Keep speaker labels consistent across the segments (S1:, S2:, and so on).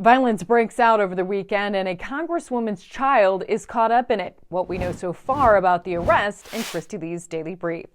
S1: Violence breaks out over the weekend and a congresswoman's child is caught up in it. What we know so far about the arrest in Kristi Leigh's Daily Brief.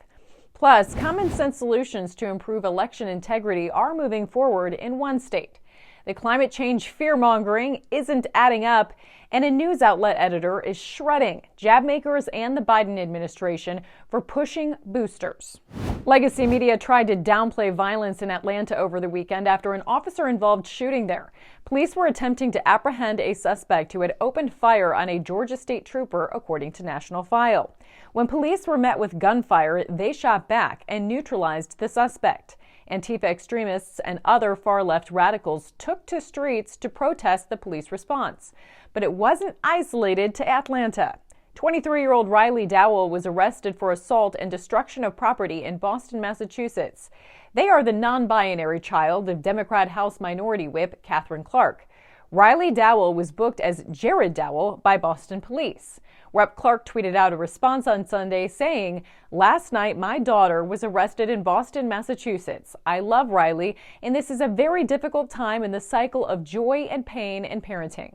S1: Plus, common sense solutions to improve election integrity are moving forward in one state. The climate change fear-mongering isn't adding up, and a news outlet editor is shredding jab makers and the Biden administration for pushing boosters. Legacy media tried to downplay violence in Atlanta over the weekend after an officer-involved shooting there. Police were attempting to apprehend a suspect who had opened fire on a Georgia state trooper, according to National File. When police were met with gunfire, they shot back and neutralized the suspect. Antifa extremists and other far-left radicals took to streets to protest the police response. But it wasn't isolated to Atlanta. 23-year-old Riley Dowell was arrested for assault and destruction of property in Boston, Massachusetts. They are the non-binary child of Democrat House Minority Whip Katherine Clark. Riley Dowell was booked as Jared Dowell by Boston police. Rep. Clark tweeted out a response on Sunday saying, "Last night, my daughter was arrested in Boston, Massachusetts. I love Riley, and this is a very difficult time in the cycle of joy and pain in parenting."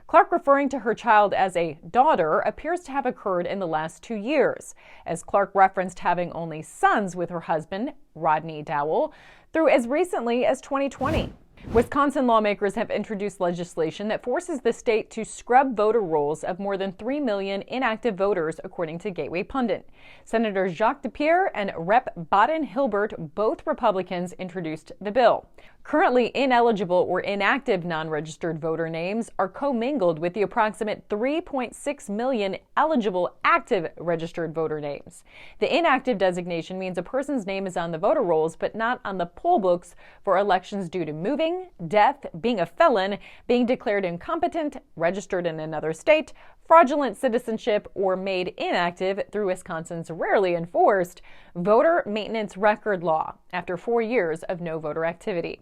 S1: Clark, referring to her child as a daughter, appears to have occurred in the last 2 years, as Clark referenced having only sons with her husband, Rodney Dowell, through as recently as 2020. Wisconsin lawmakers have introduced legislation that forces the state to scrub voter rolls of more than 3 million inactive voters, according to Gateway Pundit. Senators Jacques DePierre and Rep. Baden-Hilbert, both Republicans, introduced the bill. Currently ineligible or inactive non-registered voter names are commingled with the approximate 3.6 million eligible active registered voter names. The inactive designation means a person's name is on the voter rolls but not on the poll books for elections due to moving, death, being a felon, being declared incompetent, registered in another state, fraudulent citizenship, or made inactive through Wisconsin's rarely enforced voter maintenance record law after 4 years of no voter activity.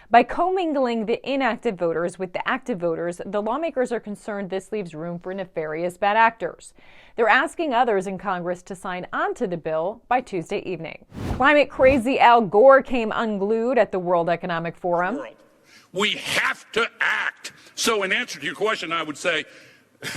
S1: By commingling the inactive voters with the active voters, the lawmakers are concerned this leaves room for nefarious bad actors. They're asking others in Congress to sign onto the bill by Tuesday evening. Climate crazy Al Gore came unglued at the World Economic Forum.
S2: We have to act. So in answer to your question, I would say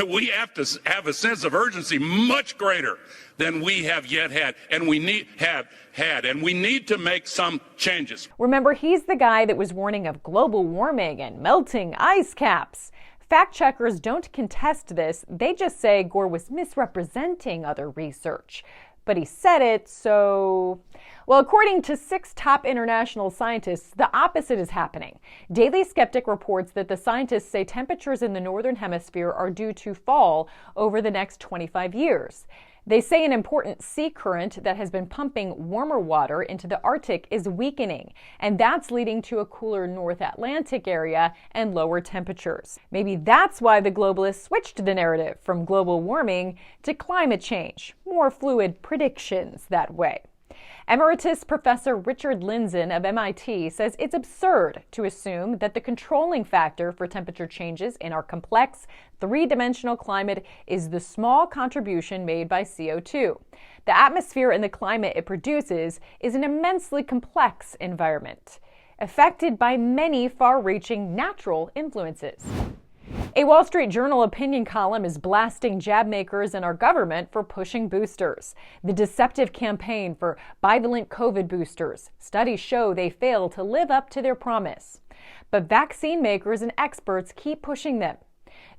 S2: we have to have a sense of urgency much greater than we have yet had, and we need to make some changes.
S1: Remember, he's the guy that was warning of global warming and melting ice caps. Fact checkers don't contest this. They just say Gore was misrepresenting other research. But he said it, so... Well, according to 6 top international scientists, the opposite is happening. Daily Skeptic reports that the scientists say temperatures in the northern hemisphere are due to fall over the next 25 years. They say an important sea current that has been pumping warmer water into the Arctic is weakening, and that's leading to a cooler North Atlantic area and lower temperatures. Maybe that's why the globalists switched the narrative from global warming to climate change. More fluid predictions that way. Emeritus Professor Richard Lindzen of MIT says it's absurd to assume that the controlling factor for temperature changes in our complex, three-dimensional climate is the small contribution made by CO2. The atmosphere and the climate it produces is an immensely complex environment, affected by many far-reaching natural influences. A Wall Street Journal opinion column is blasting jab makers and our government for pushing boosters. The deceptive campaign for bivalent COVID boosters. Studies show they fail to live up to their promise. But vaccine makers and experts keep pushing them.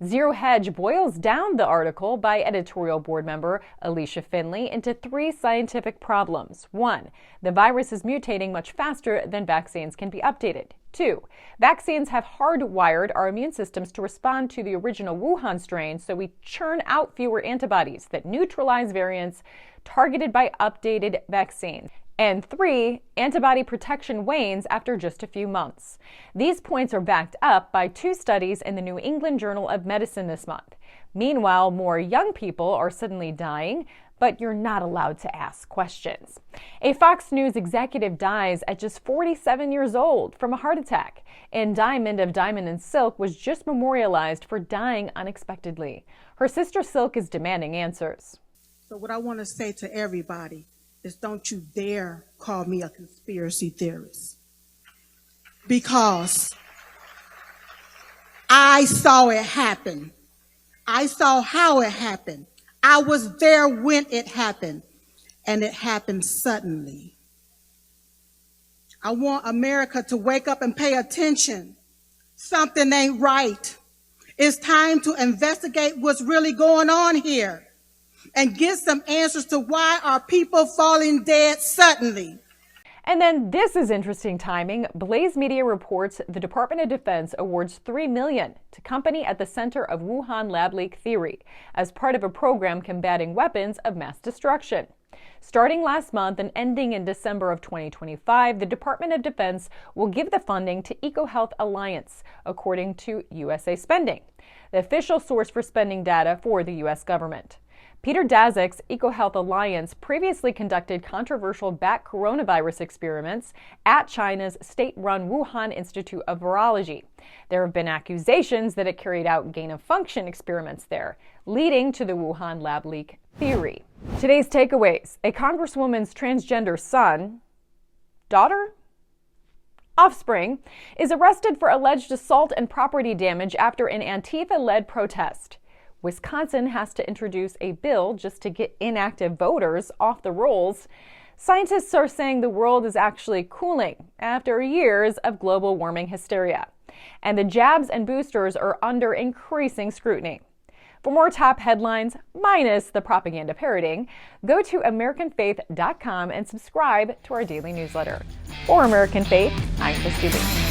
S1: Zero Hedge boils down the article by editorial board member Alicia Finley into 3 scientific problems. 1, the virus is mutating much faster than vaccines can be updated. 2, vaccines have hardwired our immune systems to respond to the original Wuhan strain, so we churn out fewer antibodies that neutralize variants targeted by updated vaccines. And 3, antibody protection wanes after just a few months. These points are backed up by 2 studies in the New England Journal of Medicine this month. Meanwhile, more young people are suddenly dying, but you're not allowed to ask questions. A Fox News executive dies at just 47 years old from a heart attack. And Diamond of Diamond and Silk was just memorialized for dying unexpectedly. Her sister Silk is demanding answers.
S3: So what I want to say to everybody is don't you dare call me a conspiracy theorist. Because I saw it happen. I saw how it happened. I was there when it happened, and it happened suddenly. I want America to wake up and pay attention. Something ain't right. It's time to investigate what's really going on here and get some answers to why are people falling dead suddenly.
S1: And then this is interesting timing. Blaze Media reports the Department of Defense awards $3 million to company at the center of Wuhan lab leak theory as part of a program combating weapons of mass destruction. Starting last month and ending in December of 2025, the Department of Defense will give the funding to EcoHealth Alliance, according to USA Spending, the official source for spending data for the U.S. government. Peter Daszak's EcoHealth Alliance previously conducted controversial bat coronavirus experiments at China's state-run Wuhan Institute of Virology. There have been accusations that it carried out gain-of-function experiments there, leading to the Wuhan lab leak theory. Today's takeaways: a congresswoman's transgender son, daughter, offspring, is arrested for alleged assault and property damage after an Antifa-led protest. Wisconsin has to introduce a bill just to get inactive voters off the rolls. Scientists are saying the world is actually cooling after years of global warming hysteria. And the jabs and boosters are under increasing scrutiny. For more top headlines, minus the propaganda parroting, go to AmericanFaith.com and subscribe to our daily newsletter. For American Faith, I'm Kristi Leigh.